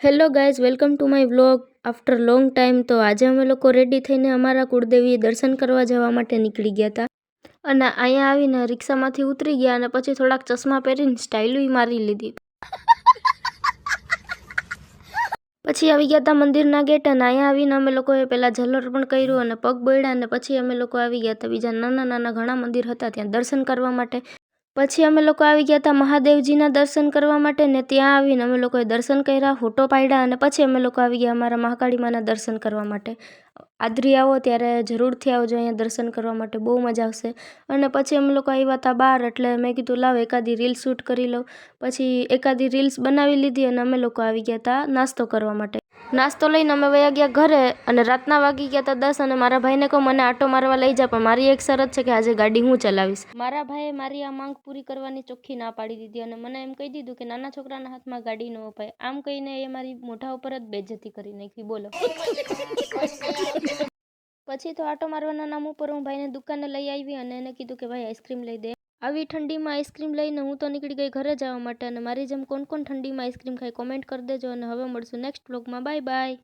Hello guys, welcome to my vlog after long time. તો આજે અમે લોકો રેડી થઈને અમારા કુળદેવી દર્શન કરવા જવા માટે નીકળી ગયા હતા. અને અહીંયા આવીને રિક્ષામાંથી ઉતરી ગયા અને પછી થોડાક ચશ્મા પહેરીને સ્ટાઇલુય મારી લીધી. પછી આવી ગયા હતા મંદિરના ગેટ અને અહીંયા આવીને અમે લોકોએ પહેલાં ઝાલર પણ કર્યું અને પગ બોળ્યા અને પછી અમે લોકો આવી ગયા હતા બીજા નાના નાના ઘણા મંદિર હતા ત્યાં દર્શન કરવા માટે. પછી અમે લોકો આવી ગયા હતા મહાદેવજીના દર્શન કરવા માટે ને ત્યાં આવીને અમે લોકોએ દર્શન કર્યા, ફોટો પાડ્યા અને પછી અમે લોકો આવી ગયા અમારા મહાકાળી માના દર્શન કરવા માટે. આદરી આવો ત્યારે જરૂરથી આવજો, અહીંયા દર્શન કરવા માટે બહુ મજા આવશે. અને પછી અમે લોકો આવ્યા હતા બહાર એટલે મેં કીધું લાવ એકાદી રીલ શૂટ કરી લઉં. પછી એકાદી રીલ્સ બનાવી લીધી અને અમે લોકો આવી ગયા હતા નાસ્તો કરવા માટે. નાસ્તો લઈને અમે વયા ગયા ઘરે અને રાતના વાગી ગયા હતા 10 અને મારા ભાઈને કહું મને આટો મારવા લઈ જા, પણ મારી એક શરત છે કે આજે ગાડી હું ચલાવીશ. મારા ભાઈએ મારી આ માંગ પૂરી કરવાની ચોખ્ખી ના પાડી દીધી અને મને એમ કહી દીધું કે નાના છોકરાના હાથમાં ગાડી ન અપાય. આમ કહીને એ મારી મોઢા ઉપર જ બેઇજ્જતી કરી નાખી. બોલો. પછી તો આટો મારવાના નામ ઉપર હું ભાઈને દુકાને લઈ આવી અને એને કીધું કે ભાઈ આઈસ્ક્રીમ લઈ દે. આવી ઠંડીમાં આઈસ્ક્રીમ લઈને હું તો નીકળી ગઈ ઘરે જવા માટે. અને મારી જેમ કોણ કોણ ઠંડીમાં આઈસ્ક્રીમ ખાય કોમેન્ટ કરી દેજો અને હવે મળશું નેક્સ્ટ વ્લોગમાં. Bye bye.